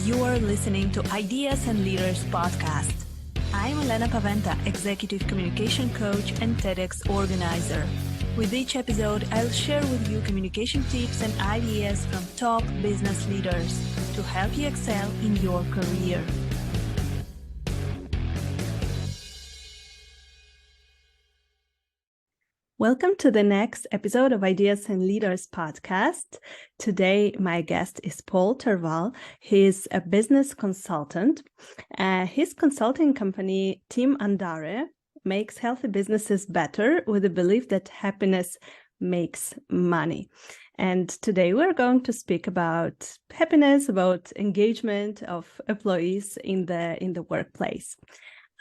You are listening to Ideas and Leaders podcast. I'm Elena Paweta, Executive Communication Coach and TEDx organizer. With each episode, I'll share with you communication tips and ideas from top business leaders to help you excel in your career. Welcome to the next episode of Ideas and Leaders podcast. Today, my guest is ter Wal. He's a business consultant. His consulting company, Team ANDARE, makes healthy businesses better with the belief that happiness makes money. And today we're going to speak about happiness, about engagement of employees in the workplace.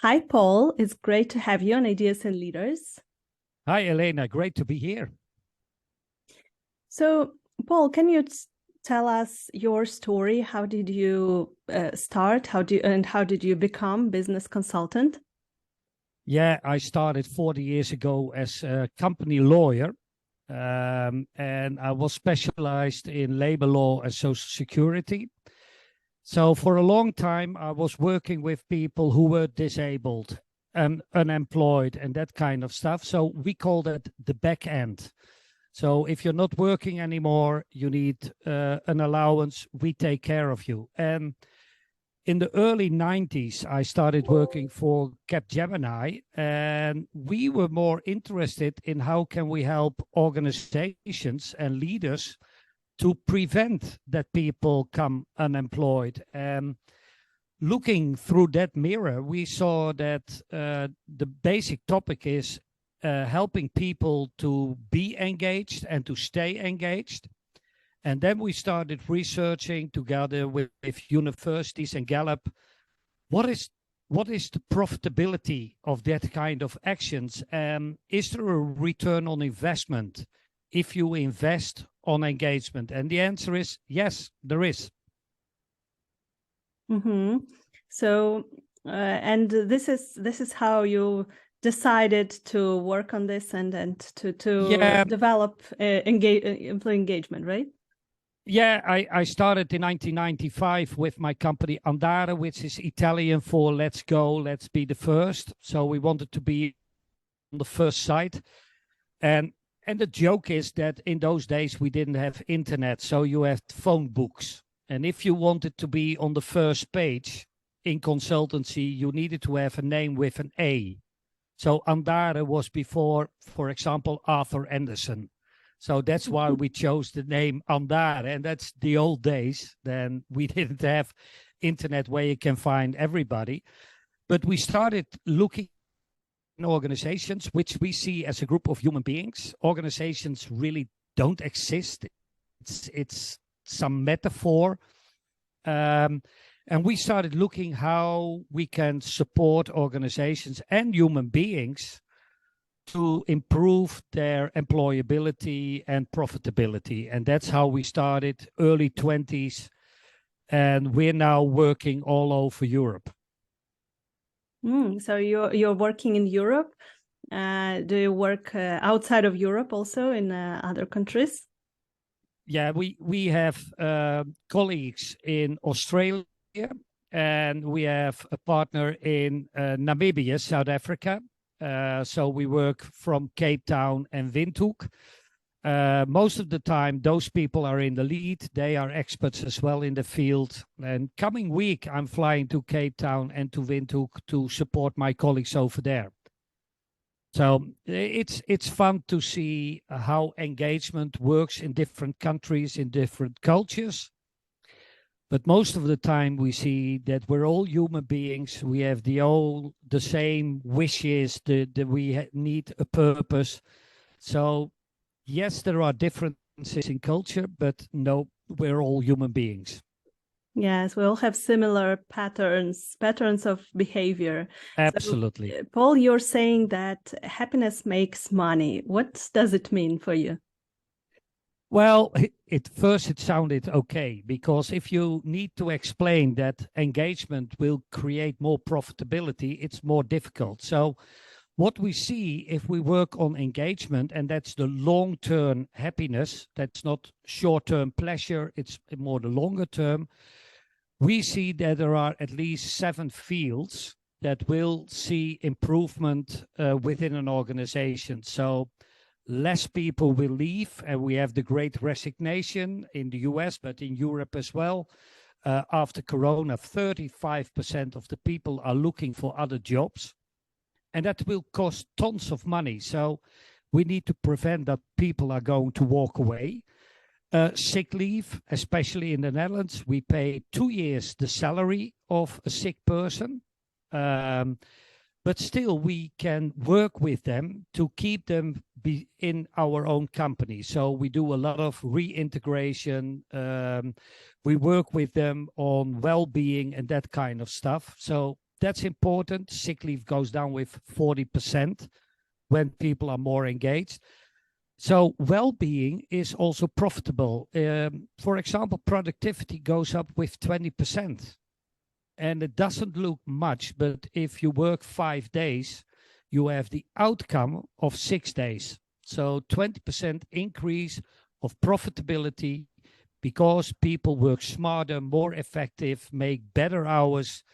Hi, Paul. It's great to have you on Ideas and Leaders. Hi, Elena. Great to be here. So, Paul, can you tell us your story? How did you start? How did you become business consultant? Yeah, I started 40 years ago as a company lawyer, and I was specialized in labor law and social security. So for a long time, I was working with people who were disabled and unemployed and that kind of stuff. So we call that the back end. So if you're not working anymore, you need an allowance, we take care of you. And in the early 90s, I started working for Capgemini, and we were more interested in how can we help organizations and leaders to prevent that people come unemployed. And looking through that mirror, we saw that the basic topic is helping people to be engaged and to stay engaged. And then we started researching together with universities and Gallup, what is the profitability of that kind of actions? Is there a return on investment if you invest on engagement? And the answer is yes, there is. Mm-hmm. So, and this is how you decided to work on this and to develop employee engagement, right? Yeah, I started in 1995 with my company ANDARE, which is Italian for let's go, let's be the first. So we wanted to be on the first side. And the joke is that in those days we didn't have internet, so you had phone books. And if you wanted to be on the first page in consultancy, you needed to have a name with an A. So ANDARE was before, for example, Arthur Andersen. So that's why we chose the name ANDARE. And that's the old days. Then we didn't have internet where you can find everybody. But we started looking in organizations, which we see as a group of human beings. Organizations really don't exist. It's some metaphor. And we started looking how we can support organizations and human beings to improve their employability and profitability. And that's how we started, early 20s. And we're now working all over Europe. So you're working in Europe. Do you work outside of Europe also in other countries? Yeah, we have colleagues in Australia, and we have a partner in Namibia, South Africa. So we work from Cape Town and Windhoek. Most of the time, those people are in the lead. They are experts as well in the field. And coming week, I'm flying to Cape Town and to Windhoek to support my colleagues over there. So it's fun to see how engagement works in different countries, in different cultures. But most of the time we see that we're all human beings. We have the same wishes, that we need a purpose. So yes, there are differences in culture, but no, we're all human beings. Yes, we all have similar patterns of behavior. Absolutely. So, Paul, you're saying that happiness makes money. What does it mean for you? Well, at first it sounded okay, because if you need to explain that engagement will create more profitability, it's more difficult. So what we see if we work on engagement, and that's the long-term happiness, that's not short-term pleasure, it's more the longer term. we see that there are at least 7 fields that will see improvement within an organization. So less people will leave, and we have the great resignation in the US, but in Europe as well. After Corona, 35% of the people are looking for other jobs, and that will cost tons of money. So we need to prevent that people are going to walk away. Sick leave, especially in the Netherlands, we pay 2 years the salary of a sick person. But still, we can work with them to keep them in our own company. So we do a lot of reintegration. We work with them on well-being and that kind of stuff. So that's important. Sick leave goes down with 40% when people are more engaged. So well-being is also profitable. For example, productivity goes up with 20%. And it doesn't look much, but if you work 5 days, you have the outcome of 6 days. So 20% increase of profitability because people work smarter, more effective, make better hours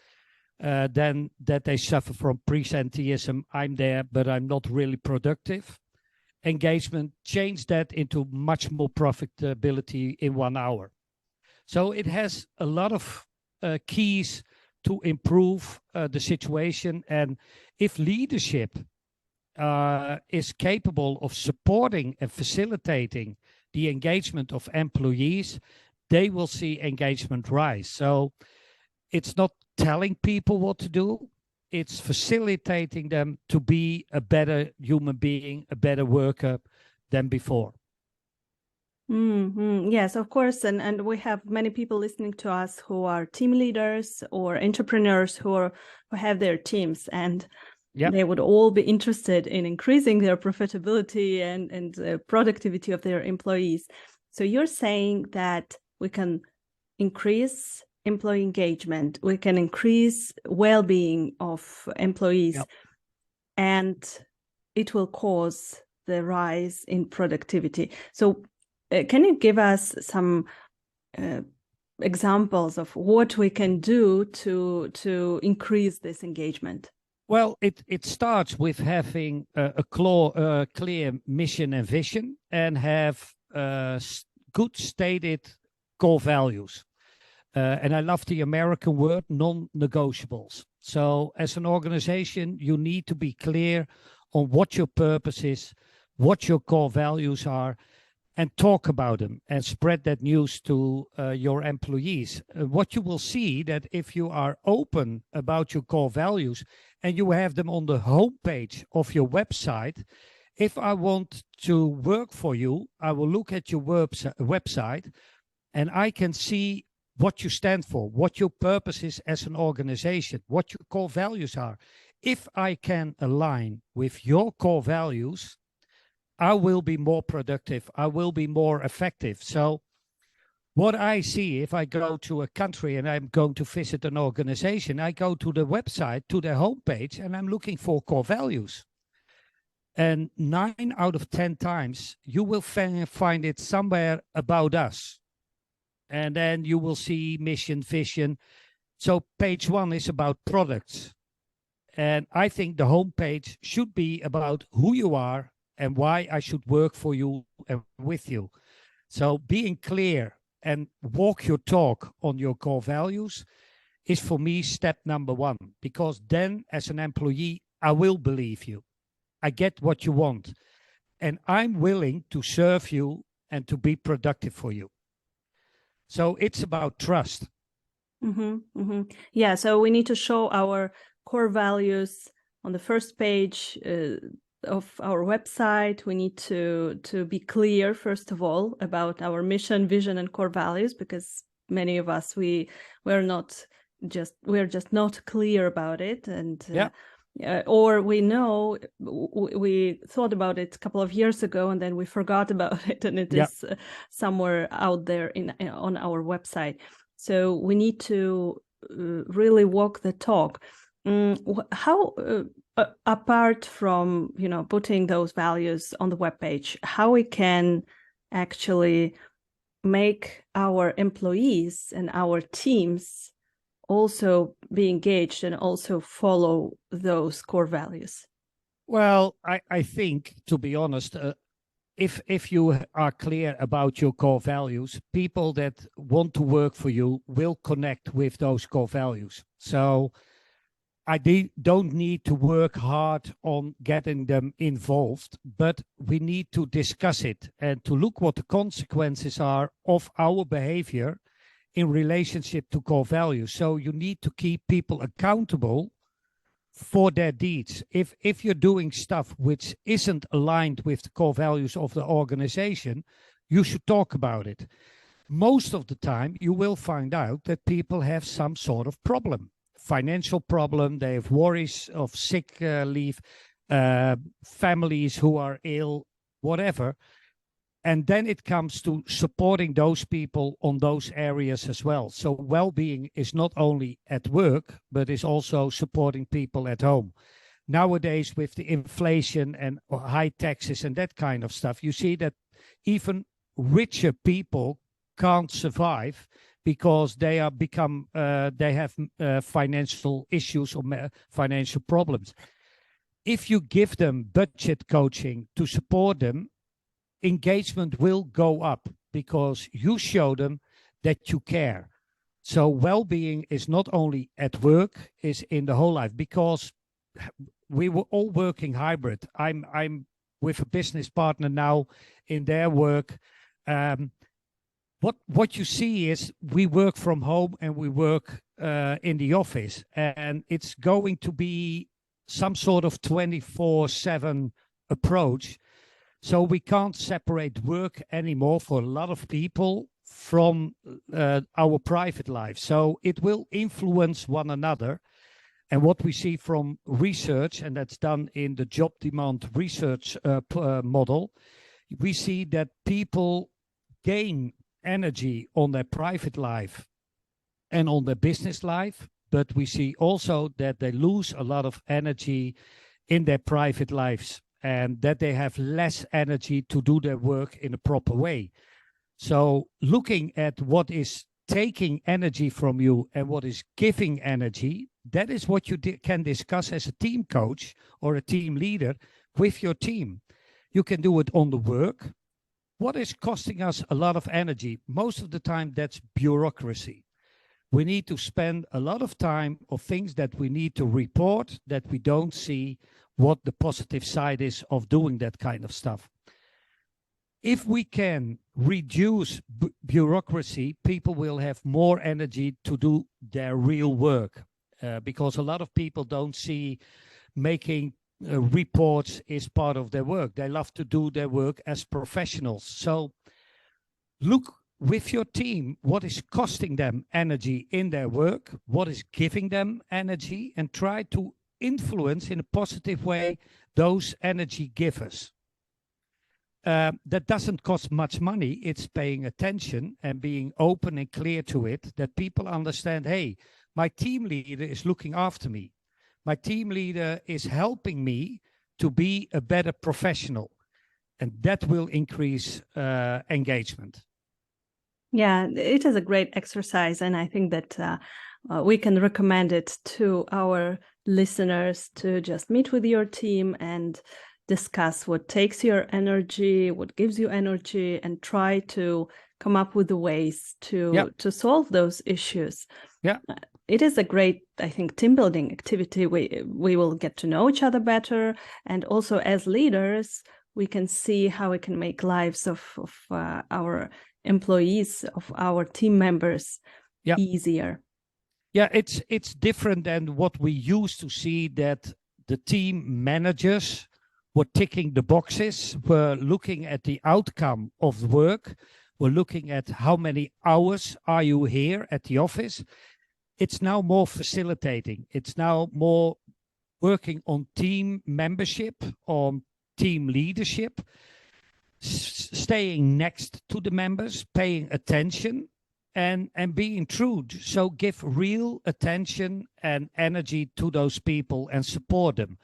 than that they suffer from presenteeism. I'm there, but I'm not really productive. Engagement, change that into much more profitability in 1 hour. So it has a lot of keys to improve the situation. And if leadership is capable of supporting and facilitating the engagement of employees, they will see engagement rise. So it's not telling people what to do, it's facilitating them to be a better human being, a better worker than before. Yes, of course. And we have many people listening to us who are team leaders or entrepreneurs who have their teams, and they would all be interested in increasing their profitability and productivity of their employees. So you're saying that we can increase employee engagement, we can increase well-being of employees, and it will cause the rise in productivity. So can you give us some examples of what we can do to increase this engagement? Well, it starts with having a clear mission and vision, and have good stated core values. And I love the American word, non-negotiables. So as an organization, you need to be clear on what your purpose is, what your core values are, and talk about them and spread that news to your employees. What you will see that if you are open about your core values and you have them on the homepage of your website, if I want to work for you, I will look at your website and I can see what you stand for, what your purpose is as an organization, what your core values are. If I can align with your core values, I will be more productive. I will be more effective. So what I see, if I go to a country and I'm going to visit an organization, I go to the website, to their homepage, and I'm looking for core values. And 9 out of 10 times, you will find it somewhere about us. And then you will see mission, vision. So page 1 is about products. And I think the homepage should be about who you are and why I should work for you and with you. So being clear and walk your talk on your core values is for me step number 1, because then as an employee, I will believe you. I get what you want, and I'm willing to serve you and to be productive for you. So it's about trust. Yeah, so we need to show our core values on the first page of our website. We need to be clear, first of all, about our mission, vision, and core values, because many of us we're just not clear about it, and or we know we thought about it a couple of years ago and then we forgot about it, and it is somewhere out there on our website. So we need to really walk the talk. How apart from putting those values on the webpage, how we can actually make our employees and our teams also be engaged and also follow those core values? Well, I think, to be honest, if you are clear about your core values, people that want to work for you will connect with those core values. So I don't need to work hard on getting them involved, but we need to discuss it and to look what the consequences are of our behavior in relationship to core values. So you need to keep people accountable for their deeds. If you're doing stuff which isn't aligned with the core values of the organization, you should talk about it. Most of the time, you will find out that people have some sort of problem. Financial problem, they have worries of sick leave, families who are ill, whatever. And then it comes to supporting those people on those areas as well. So well-being is not only at work, but is also supporting people at home. Nowadays, with the inflation and high taxes and that kind of stuff, you see that even richer people can't survive because they are they have financial issues or financial problems. If you give them budget coaching to support them, engagement will go up because you show them that you care. So well-being is not only at work, is in the whole life, because we were all working hybrid. I'm with a business partner now in their work. What you see is we work from home and we work in the office, and it's going to be some sort of 24/7 approach. So we can't separate work anymore for a lot of people from our private life. So it will influence one another. And what we see from research, and that's done in the job demand research model, we see that people gain energy on their private life and on their business life, but we see also that they lose a lot of energy in their private lives and that they have less energy to do their work in a proper way. So looking at what is taking energy from you and what is giving energy, that is what you can discuss as a team coach or a team leader with your team. You can do it on the work. What is costing us a lot of energy? Most of the time, that's bureaucracy. We need to spend a lot of time on things that we need to report, that we don't see what the positive side is of doing that kind of stuff. If we can reduce bureaucracy, people will have more energy to do their real work, because a lot of people don't see making reports is part of their work. They love to do their work as professionals. So look with your team what is costing them energy in their work, what is giving them energy, and try to influence in a positive way those energy givers. That doesn't cost much money. It's paying attention and being open and clear to it, that people understand, hey, my team leader is looking after me. My team leader is helping me to be a better professional, and that will increase engagement. Yeah, it is a great exercise, and I think that we can recommend it to our listeners to just meet with your team and discuss what takes your energy, what gives you energy, and try to come up with the ways to solve those issues. Yeah. It is a great, I think, team building activity. We will get to know each other better, and also as leaders, we can see how we can make lives of our employees, of our team members, easier. Yeah, it's different than what we used to see, that the team managers were ticking the boxes, were looking at the outcome of work, were looking at how many hours are you here at the office. It's now more facilitating. It's now more working on team membership, on team leadership, staying next to the members, paying attention, and being true. So give real attention and energy to those people and support them.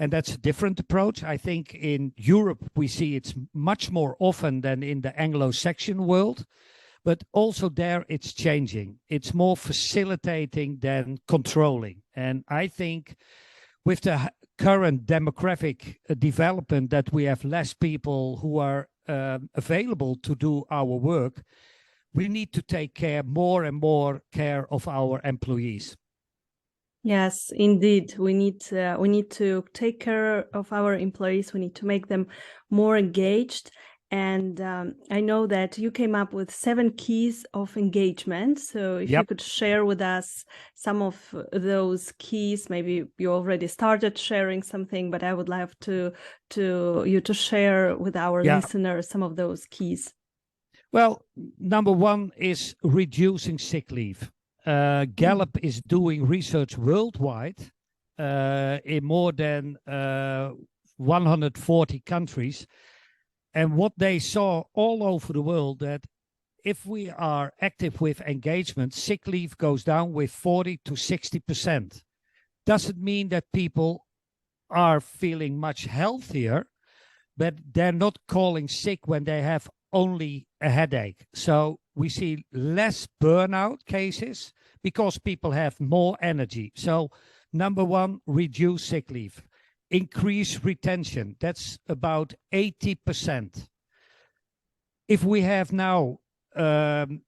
And that's a different approach. I think in Europe, we see it's much more often than in the Anglo-Saxon world, But also there it's changing. It's more facilitating than controlling. And I think with the current demographic development that we have less people who are available to do our work, we need to take care, more and more care of our employees. Yes, indeed. We need to take care of our employees. We need to make them more engaged. And I know that you came up with 7 keys of engagement. So if you could share with us some of those keys, maybe you already started sharing something, but I would love to share with our listeners some of those keys. Well, number 1 is reducing sick leave. Gallup is doing research worldwide in more than 140 countries. And what they saw all over the world, that if we are active with engagement, sick leave goes down with 40 to 60%. Doesn't mean that people are feeling much healthier, but they're not calling sick when they have only a headache. So we see less burnout cases because people have more energy. So number 1, reduce sick leave. Increase retention. That's about 80%. If we have now, the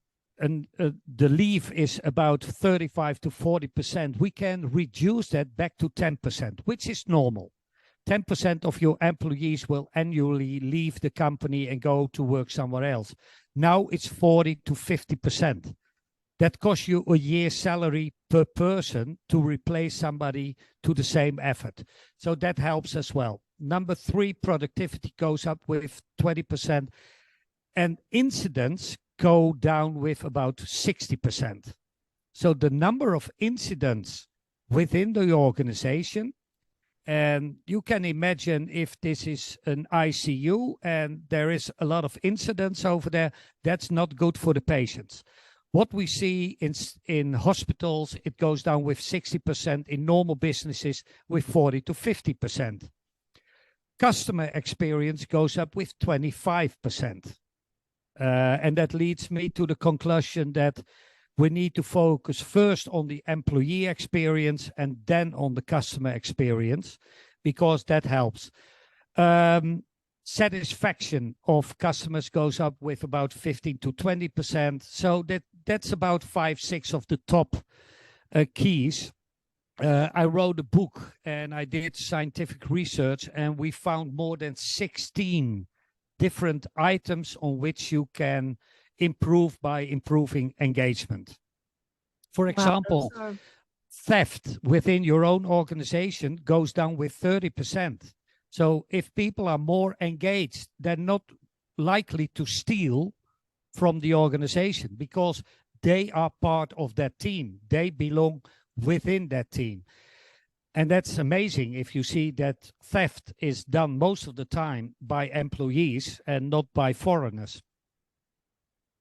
leave is about 35 to 40%, we can reduce that back to 10%, which is normal. 10% of your employees will annually leave the company and go to work somewhere else. Now it's 40 to 50%. That costs you a year's salary per person to replace somebody to the same effort. So that helps as well. Number 3, productivity goes up with 20%, and incidents go down with about 60%. So the number of incidents within the organization, and you can imagine if this is an ICU and there is a lot of incidents over there, that's not good for the patients. What we see in hospitals, it goes down with 60%, in normal businesses with 40 to 50%. Customer experience goes up with 25%. And that leads me to the conclusion that we need to focus first on the employee experience and then on the customer experience, because that helps. Satisfaction of customers goes up with about 15 to 20%. So that's about 5-6 of the top keys. I wrote a book and I did scientific research, and we found more than 16 different items on which you can improve by improving engagement. For example, theft within your own organization goes down with 30%. So if people are more engaged, they're not likely to steal from the organization because they are part of that team. They belong within that team. And that's amazing if you see that theft is done most of the time by employees and not by foreigners.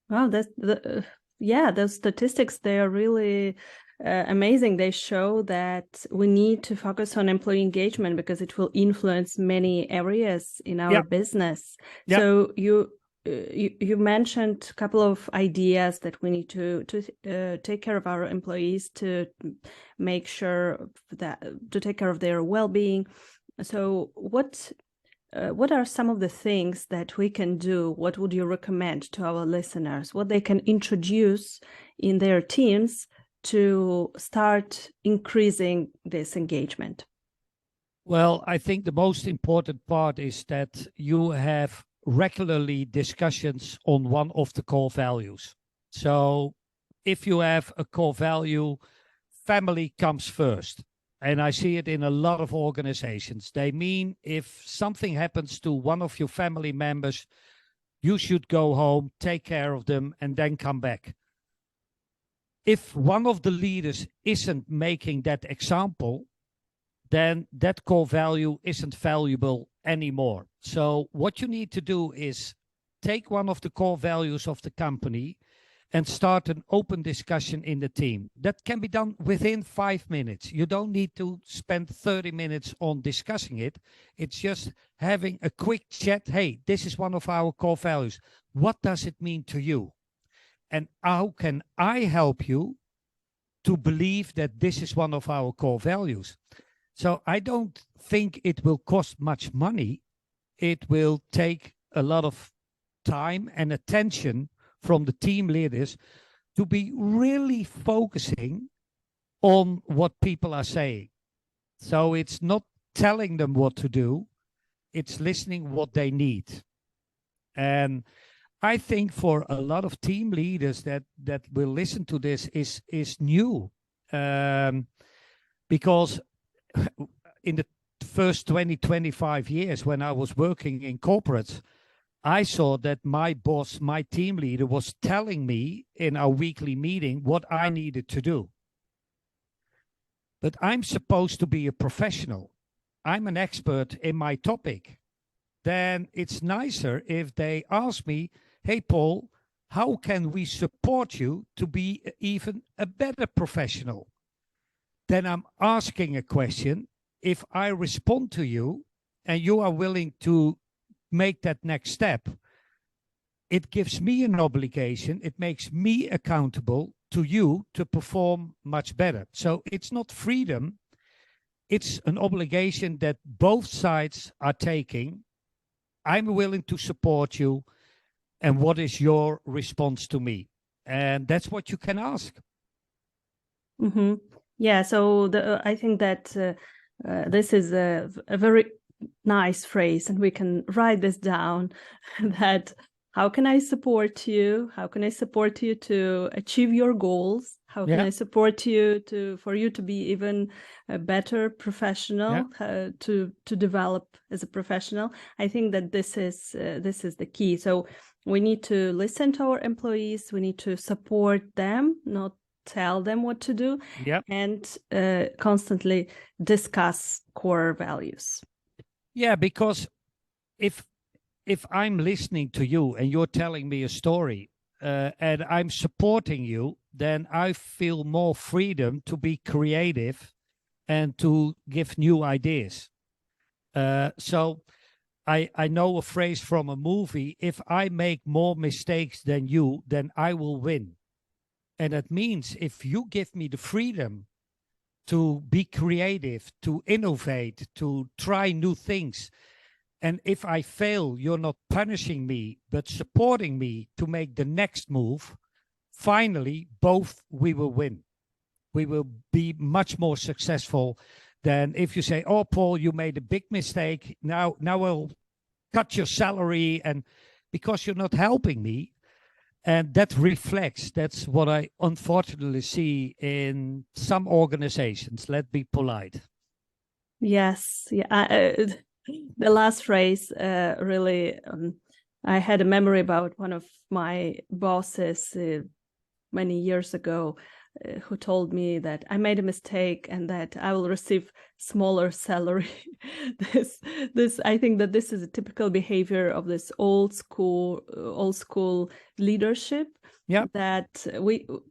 Wow, those statistics, they are really amazing. They show that we need to focus on employee engagement because it will influence many areas in our business. So you mentioned a couple of ideas that we need to take care of our employees, to make sure that to take care of their well-being. So what are some of the things that we can do? What would you recommend to our listeners? What they can introduce in their teams to start increasing this engagement? Well, I think the most important part is that you have regularly discussions on one of the core values. So if you have a core value, family comes first. And I see it in a lot of organizations. They mean if something happens to one of your family members, you should go home, take care of them, and then come back. If one of the leaders isn't making that example, then that core value isn't valuable anymore. So what you need to do is take one of the core values of the company and start an open discussion in the team. That can be done within 5 minutes. You don't need to spend 30 minutes on discussing it. It's just having a quick chat. Hey, this is one of our core values. What does it mean to you? and how can I help you to believe that this is one of our core values? So I don't think it will cost much money. It will take a lot of time and attention from the team leaders to be really focusing on what people are saying. So it's not telling them what to do, it's listening what they need. And I think for a lot of team leaders that will listen to this is new, because in the first 25 years when I was working in corporates, I saw that my boss, my team leader, was telling me in our weekly meeting what I needed to do. But I'm supposed to be a professional. I'm an expert in my topic. Then it's nicer if they ask me, hey, Paul, how can we support you to be even a better professional? Then I'm asking a question. If I respond to you and you are willing to make that next step, it gives me an obligation. It makes me accountable to you to perform much better. So it's not freedom. It's an obligation that both sides are taking. I'm willing to support you. And what is your response to me? And that's what you can ask. Mm-hmm. Yeah, so I think that this is a very nice phrase, and we can write this down, that how can I support you? How can I support you to achieve your goals? How can I support you for you to be even a better professional, to develop as a professional? I think that this is the key. So we need to listen to our employees. We need to support them, not tell them what to do, and constantly discuss core values. Yeah, because if I'm listening to you and you're telling me a story and I'm supporting you, then I feel more freedom to be creative and to give new ideas. So I know a phrase from a movie: if I make more mistakes than you, then I will win. And that means if you give me the freedom to be creative, to innovate, to try new things, and if I fail, you're not punishing me, but supporting me to make the next move, finally, both we will win. We will be much more successful than if you say, oh, Paul, you made a big mistake. Now I'll cut your salary, and because you're not helping me. And that reflects, that's what I unfortunately see in some organizations. Let's be polite. Yes. Yeah. The last phrase really, I had a memory about one of my bosses many years ago who told me that I made a mistake and that I will receive smaller salary. I think that this is a typical behavior of this old school leadership. Yeah. That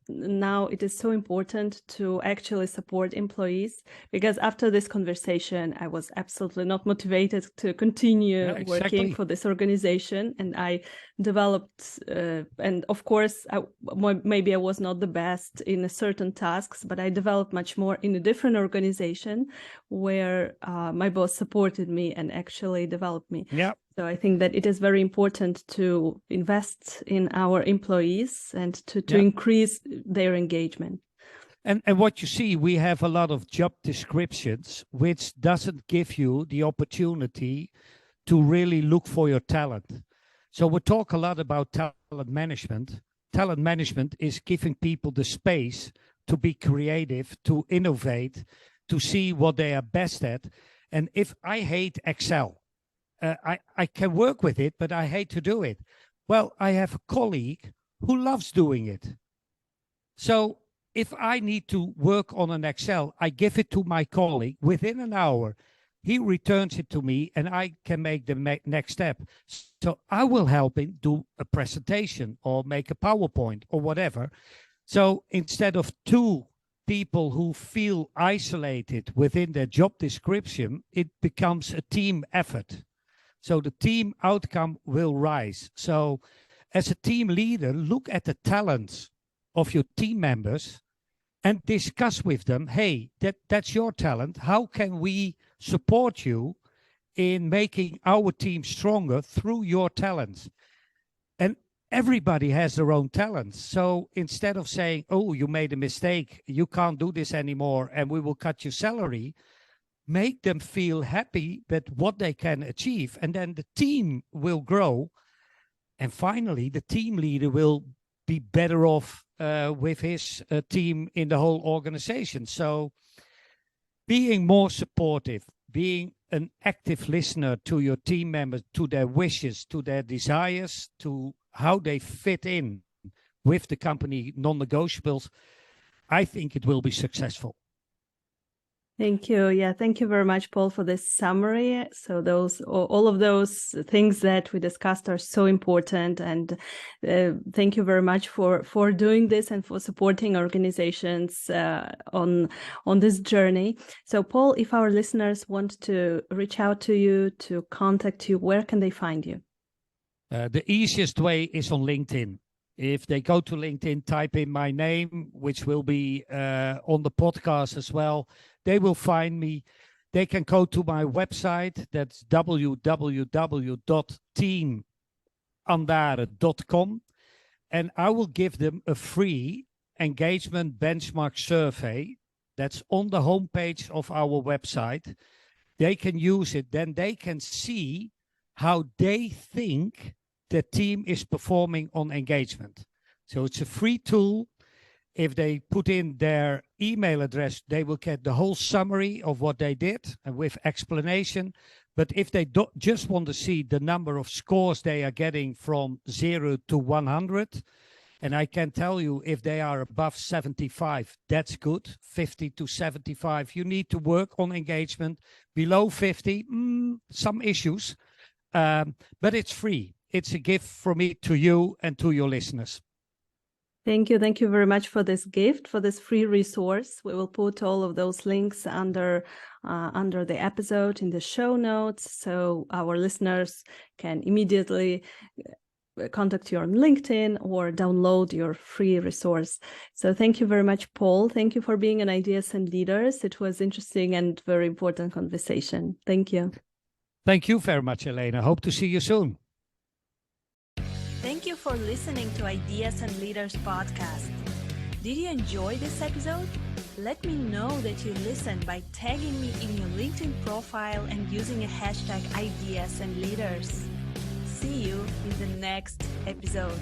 now it is so important to actually support employees, because after this conversation, I was absolutely not motivated to continue working for this organization, and I developed, and of course, maybe I was not the best in certain tasks, but I developed much more in a different organization where my boss supported me and actually developed me. Yeah. So I think that it is very important to invest in our employees and to increase their engagement. And what you see, we have a lot of job descriptions, which doesn't give you the opportunity to really look for your talent. So we talk a lot about talent management. Talent management is giving people the space to be creative, to innovate, to see what they are best at. And if I hate Excel, I can work with it, but I hate to do it. Well, I have a colleague who loves doing it. So if I need to work on an Excel, I give it to my colleague. Within an hour, he returns it to me and I can make the next step. So I will help him do a presentation or make a PowerPoint or whatever. So instead of two people who feel isolated within their job description, it becomes a team effort. So the team outcome will rise. So as a team leader, look at the talents of your team members and discuss with them, hey, that's your talent. How can we support you in making our team stronger through your talents? And everybody has their own talents. So instead of saying, oh, you made a mistake, you can't do this anymore, and we will cut your salary, make them feel happy with what they can achieve. And then the team will grow. And finally, the team leader will be better off with his team in the whole organization. So being more supportive, being an active listener to your team members, to their wishes, to their desires, to how they fit in with the company non-negotiables, I think it will be successful. Thank you. Yeah, thank you very much, Paul, for this summary. So all of those things that we discussed are so important, and thank you very much for doing this and for supporting organizations on this journey. So, Paul, if our listeners want to reach out to you, to contact you, where can they find you? The easiest way is on LinkedIn. If they go to LinkedIn, type in my name, which will be on the podcast as well, they will find me. They can go to my website. That's www.teamandare.com. And I will give them a free engagement benchmark survey. That's on the homepage of our website. They can use it. Then they can see how they think the team is performing on engagement. So it's a free tool. If they put in their email address, they will get the whole summary of what they did and with explanation. But if they just want to see the number of scores they are getting from 0 to 100, and I can tell you if they are above 75, that's good. 50 to 75, you need to work on engagement. Below 50, some issues, but it's free. It's a gift from me to you and to your listeners. Thank you. Thank you very much for this gift, for this free resource. We will put all of those links under the episode in the show notes, so our listeners can immediately contact you on LinkedIn or download your free resource. So thank you very much, Paul. Thank you for being on Ideas and Leaders. It was interesting and very important conversation. Thank you. Thank you very much, Elena. Hope to see you soon. Thank you for listening to Ideas and Leaders podcast. Did you enjoy this episode? Let me know that you listened by tagging me in your LinkedIn profile and using a hashtag Ideas and Leaders. See you in the next episode.